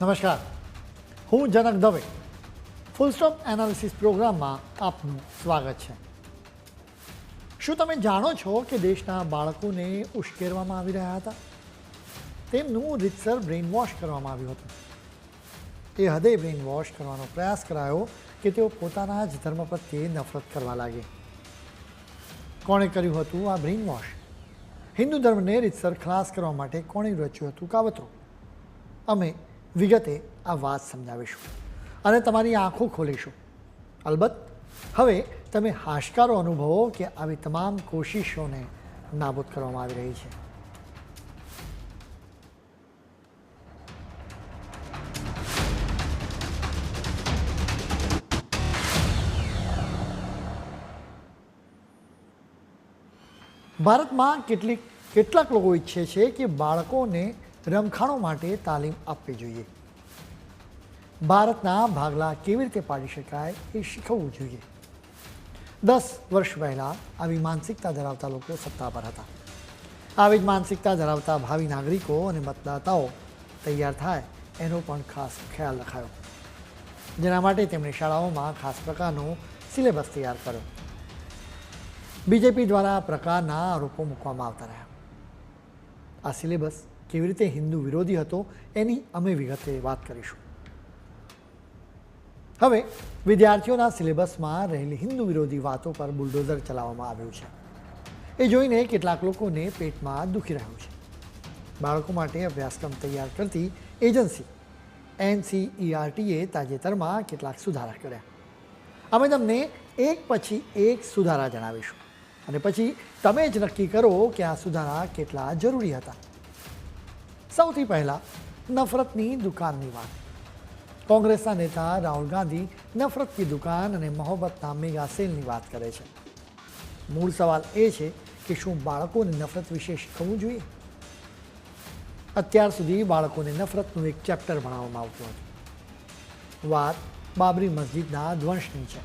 નમસ્કાર, હું જનક Dave. Full stop analysis પ્રોગ્રામમાં આપનું સ્વાગત છે. શું તમે જાણો છો કે દેશના બાળકોને ઉશ્કેરવામાં આવી રહ્યા હતા? તેમનું રીતસર બ્રેઇન વોશ કરવામાં આવ્યું હતું. એ હદે બ્રેઇન વોશ કરવાનો પ્રયાસ કરાયો કે તેઓ પોતાના જ ધર્મ પ્રત્યે નફરત કરવા લાગે. કોણે કર્યું હતું આ બ્રેઇન વોશ? હિન્દુ ધર્મને રીતસર ખલાસ કરવા માટે કોણે રચ્યું હતું કાવતરું? અમે વિગતે આ વાત સમજાવીશું અને તમારી આંખો ખોલીશું. અલબત્ત હવે તમે હાશકારો અનુભવો કે આવી તમામ કોશિશોને નાબૂદ કરવામાં આવી રહી છે. ભારતમાં કેટલાક લોકો ઈચ્છે છે કે બાળકોને રમખાણો માટે તાલીમ આપવી જોઈએ. ભારતના ભાગલા કેવી રીતે પાડી શકાય એ શીખવવું જોઈએ. 10 વર્ષ પહેલાં આવી માનસિકતા ધરાવતા લોકો સત્તા પર હતા. આવી જ માનસિકતા ધરાવતા ભાવિ નાગરિકો અને મતદાતાઓ તૈયાર થાય એનો પણ ખાસ ખ્યાલ રખાયો, જેના માટે તેમણે શાળાઓમાં ખાસ પ્રકારનો સિલેબસ તૈયાર કર્યો. બીજેપી દ્વારા આ પ્રકારના આરોપો મૂકવામાં આવતા રહ્યા. આ સિલેબસ કેવી રીતે હિન્દુ વિરોધી હતો એની અમે વિગતે વાત કરીશું. હવે વિદ્યાર્થીઓના સિલેબસમાં રહેલી હિન્દુ વિરોધી વાતો પર બુલડોઝર ચલાવવામાં આવ્યું છે. એ જોઈને કેટલાક લોકોને પેટમાં દુખી રહ્યું છે. બાળકો માટે અભ્યાસક્રમ તૈયાર કરતી એજન્સી NCERTએ તાજેતરમાં કેટલાક સુધારા કર્યા. અમે તમને એક પછી એક સુધારા જણાવીશું અને પછી તમે જ નક્કી કરો કે આ સુધારા કેટલા જરૂરી હતા. સૌથી પહેલાં નફરતની દુકાનની વાત. કોંગ્રેસના નેતા રાહુલ ગાંધી નફરત કી દુકાન અને મોહબ્બતના મેગા સેલની વાત કરે છે. મૂળ સવાલ એ છે કે શું બાળકોને નફરત વિશે શીખવવું જોઈએ? અત્યાર સુધી બાળકોને નફરતનું એક ચેપ્ટર ભણાવવામાં આવતું હતું. વાત બાબરી મસ્જિદના ધ્વંસની છે.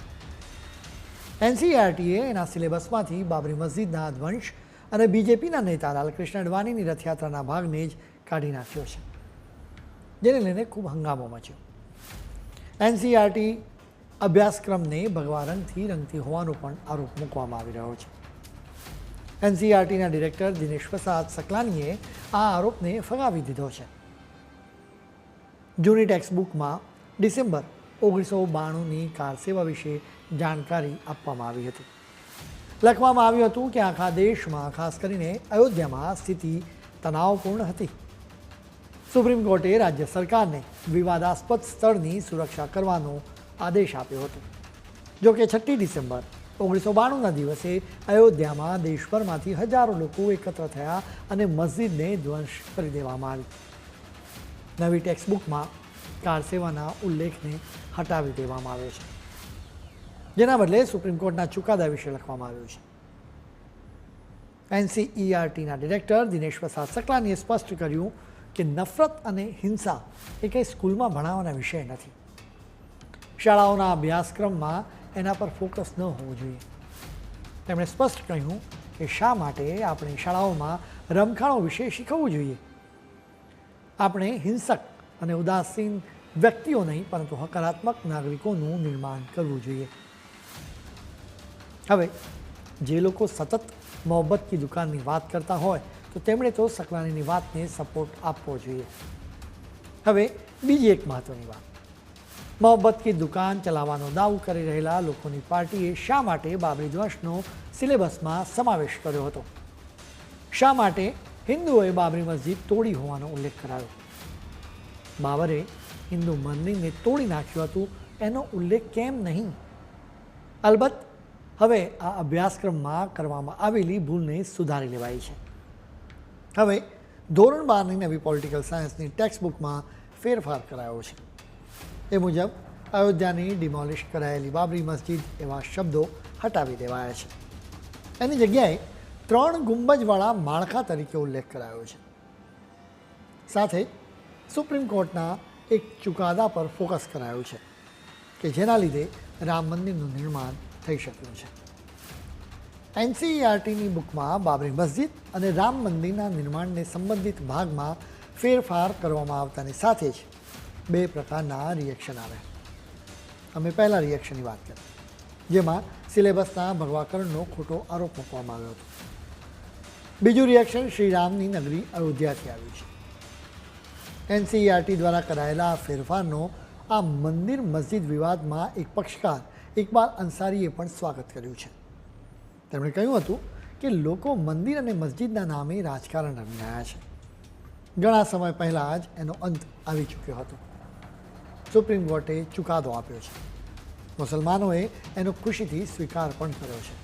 NCERTએ એના સિલેબસમાંથી બાબરી મસ્જિદના ધ્વંસ અને બીજેપીના નેતા લાલકૃષ્ણ અડવાણીની રથયાત્રાના ભાગને જ કાઢી નાખ્યો છે, જેને લઈને ખૂબ હંગામો મચ્યો. NCERT અભ્યાસક્રમને ભગવા રંગથી રંગતી હોવાનો પણ આરોપ મૂકવામાં આવી રહ્યો છે. NCERTના ડિરેક્ટર દિનેશ પ્રસાદ સકલાનીએ આ આરોપને ફગાવી દીધો છે. જૂની ટેક્સ્ટબુકમાં ડિસેમ્બર 1992ની કાર સેવા વિશે જાણકારી આપવામાં આવી હતી. લખવામાં આવ્યું હતું કે આખા દેશમાં, ખાસ કરીને અયોધ્યામાં સ્થિતિ તણાવપૂર્ણ હતી. સુપ્રીમ કોર્ટે રાજ્ય સરકારને વિવાદાસ્પદ સ્થળની સુરક્ષા કરવાનો આદેશ આપ્યો હતો. જોકે 6 ડિસેમ્બર 1992ના દિવસે અયોધ્યામાં દેશભરમાંથી હજારો લોકો એકત્ર થયા અને મસ્જિદને ધ્વંસ કરી દેવામાં આવી. નવી ટેક્સ્ટબુકમાં કાર સેવાના ઉલ્લેખને હટાવી દેવામાં આવ્યો છે, જેના બદલે સુપ્રીમ કોર્ટના ચુકાદા વિશે લખવામાં આવ્યું છે. NCERTના ડિરેક્ટર દિનેશ પ્રસાદ સકલાનીએ સ્પષ્ટ કર્યું કે નફરત અને હિંસા એ કંઈ સ્કૂલમાં ભણાવવાના વિષય નથી. શાળાઓના અભ્યાસક્રમમાં એના પર ફોકસ ન હોવું જોઈએ. તેમણે સ્પષ્ટ કહ્યું કે શા માટે આપણે શાળાઓમાં રમખાણો વિશે શીખવવું જોઈએ. આપણે હિંસક અને ઉદાસીન વ્યક્તિઓ નહીં, પરંતુ હકારાત્મક નાગરિકોનું નિર્માણ કરવું જોઈએ. હવે જે લોકો સતત મોહબ્બત કી દુકાનની વાત કરતા હોય તો તેમણે તો સકલાનીની વાતને સપોર્ટ આપવો જોઈએ. હવે બીજી એક મહત્ત્વની વાત. મોહબ્બત કી દુકાન ચલાવવાનો દાવો કરી રહેલા લોકોની પાર્ટીએ શા માટે બાબરી ધ્વંસનો સિલેબસમાં સમાવેશ કર્યો હતો? શા માટે હિન્દુઓએ બાબરી મસ્જિદ તોડી હોવાનો ઉલ્લેખ કરાયો? બાબરે હિન્દુ મંદિરને તોડી નાખ્યું હતું એનો ઉલ્લેખ કેમ નહીં? અલબત્ત હવે આ અભ્યાસક્રમમાં કરવામાં આવેલી ભૂલને સુધારી લેવાઈ છે. હવે ધોરણ 12ની નવી પોલિટિકલ સાયન્સની ટેક્સ્ટબુકમાં ફેરફાર કરાયો છે. એ મુજબ અયોધ્યાની ડિમોલિશ કરાયેલી બાબરી મસ્જિદ એવા શબ્દો હટાવી દેવાયા છે. એની જગ્યાએ 3 ગુંબજવાળા માળખા તરીકે ઉલ્લેખ કરાયો છે. સાથે સુપ્રીમ કોર્ટના એક ચુકાદા પર ફોકસ કરાયું છે કે જેના લીધે રામ મંદિરનું નિર્માણ થઈ શક્યું છે. NCERTની બુકમાં બાબરી મસ્જિદ અને રામ મંદિરના નિર્માણને સંબંધિત ભાગમાં ફેરફાર કરવામાં આવતાની સાથે જ બે પ્રકારના રિએક્શન આવ્યા. અમે પહેલા રિએક્શનની વાત કરી, જેમાં સિલેબસના ભગવાકરણનો ખોટો આરોપ મૂકવામાં આવ્યો હતો. બીજું રિએક્શન શ્રીરામની નગરી અયોધ્યાથી આવ્યું છે. એનસીઈઆરટી દ્વારા કરાયેલા આ ફેરફારનો આ મંદિર મસ્જિદ વિવાદમાં એક પક્ષકાર ઇકબાલ અંસારીએ પણ સ્વાગત કર્યું છે. તેમણે કહ્યું હતું કે લોકો મંદિર અને મસ્જિદના નામે રાજકારણ રમી રહ્યા છે. ઘણા સમય પહેલાં જ એનો અંત આવી ચૂક્યો હતો. સુપ્રીમ કોર્ટે ચુકાદો આપ્યો છે. મુસલમાનોએ એનો ખુશીથી સ્વીકાર પણ કર્યો છે.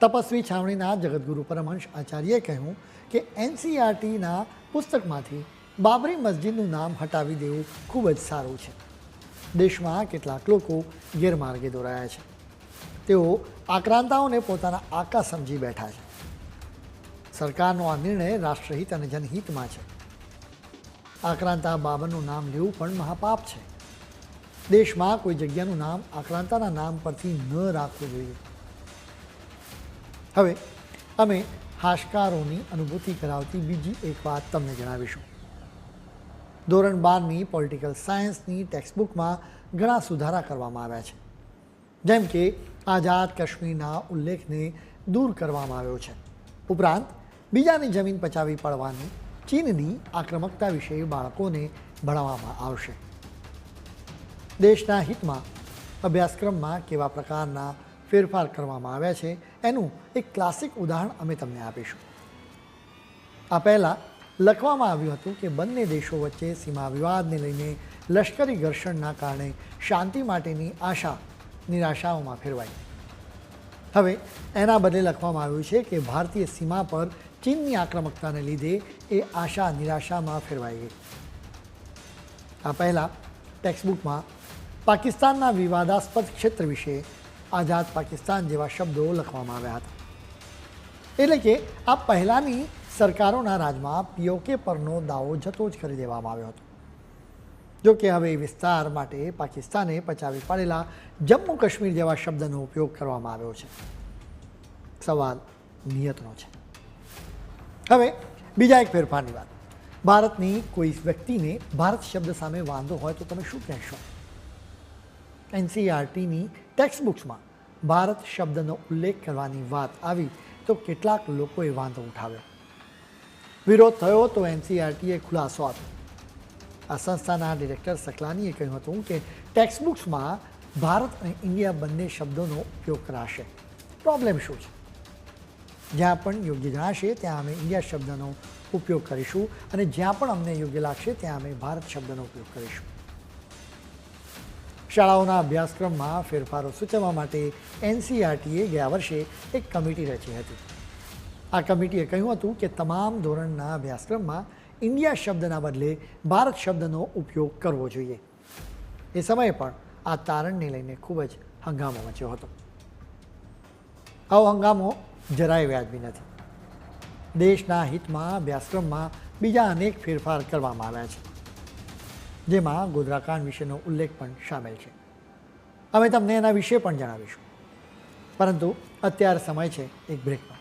તપસ્વી છાવણીના જગતગુરુ પરમહંસ આચાર્યએ કહ્યું કે એનસીઈઆરટીના પુસ્તકમાંથી બાબરી મસ્જિદનું નામ હટાવી દેવું ખૂબ જ સારું છે. દેશમાં કેટલાક લોકો ગેરમાર્ગે દોરાયા છે. તેઓ આક્રાંતાઓને પોતાના આકા સમજી બેઠા છે. સરકારનો આ નિર્ણય રાષ્ટ્રહિત અને જનહિતમાં છે. આક્રાંતા બાબરનું નામ લેવું પણ મહાપાપ છે. દેશમાં કોઈ જગ્યાનું નામ આક્રાંતાના નામ પરથી ન રાખવું જોઈએ. હવે અમે હાશકારોની અનુભૂતિ કરાવતી બીજી એક વાત તમને જણાવીશું. ધોરણ 12ની પોલિટિકલ સાયન્સની ટેક્સ્ટબુકમાં ઘણા સુધારા કરવામાં આવ્યા છે. જેમ કે આઝાદ કાશ્મીરના ઉલ્લેખને દૂર કરવામાં આવ્યો છે. ઉપરાંત બીજાની જમીન પચાવી પાડવાની ચીનની આક્રમકતા વિશે બાળકોને ભણાવવામાં આવશે. દેશના હિતમાં અભ્યાસક્રમમાં કેવા પ્રકારના ફેરફાર કરવામાં આવ્યા છે એનું એક ક્લાસિક ઉદાહરણ અમે તમને આપીશું. આ પહેલાં લખવામાં આવ્યું હતું કે બંને દેશો વચ્ચે સીમા વિવાદને લઈને લશ્કરી ઘર્ષણના કારણે શાંતિ માટેની આશા નિરાશાઓમાં ફેરવાઈ. હવે એના બદલે લખવામાં આવ્યું છે કે ભારતીય સીમા પર ચીનની આક્રમકતાને લીધે એ આશા નિરાશામાં ફેરવાઈ ગઈ. આ પહેલાં ટેક્સ્ટબુકમાં પાકિસ્તાનના વિવાદાસ્પદ ક્ષેત્ર વિશે આઝાદ પાકિસ્તાન જેવા શબ્દો લખવામાં આવ્યા હતા. એટલે કે આ પહેલાંની સરકારોના રાજમાં પીઓકે પરનો દાવો જતો જ કરી દેવામાં આવ્યો હતો. જો કે હવે એ વિસ્તાર માટે પાકિસ્તાને પચાવી પાડેલા જમ્મુ કાશ્મીર જેવા શબ્દનો ઉપયોગ કરવામાં આવ્યો છે. સવાલ નિયતનો છે. હવે બીજા એક ફેરફારની વાત. ભારતની કોઈ વ્યક્તિને ભારત શબ્દ સામે વાંધો હોય તો તમે શું કહેશો? એનસીઈઆરટીની ટેક્સ્ટબુક્સમાં ભારત શબ્દનો ઉલ્લેખ કરવાની વાત આવી તો કેટલાક લોકોએ વાંધો ઉઠાવ્યો. વિરોધ થયો તો એનસીઈઆરટીએ ખુલાસો આપ્યો. આ સંસ્થાના ડિરેક્ટર સકલાનીએ કહ્યું હતું કે ટેક્સ્ટબુક્સમાં ભારત અને ઇન્ડિયા બંને શબ્દોનો ઉપયોગ કરાશે. પ્રોબ્લેમ શું છે? જ્યાં પણ યોગ્ય જણાશે ત્યાં અમે ઇન્ડિયા શબ્દનો ઉપયોગ કરીશું અને જ્યાં પણ અમને યોગ્ય લાગશે ત્યાં અમે ભારત શબ્દનો ઉપયોગ કરીશું. શાળાઓના અભ્યાસક્રમમાં ફેરફારો સૂચવવા માટે એનસીઈઆરટીએ ગયા વર્ષે એક કમિટી રચી હતી. આ કમિટીએ કહ્યું હતું કે તમામ ધોરણના અભ્યાસક્રમમાં ઇન્ડિયા શબ્દના બદલે ભારત શબ્દનો ઉપયોગ કરવો જોઈએ. એ સમયે પણ આ તારણને લઈને ખૂબ જ હંગામો મચ્યો હતો. આવો હંગામો જરાય વ્યાજબી નથી. દેશના હિતમાં અભ્યાસક્રમમાં બીજા અનેક ફેરફાર કરવામાં આવ્યા છે, જેમાં ગોધરાકાંડ વિશેનો ઉલ્લેખ પણ સામેલ છે. અમે તમને એના વિશે પણ જણાવીશું, પરંતુ અત્યારે સમય છે એક બ્રેકનો.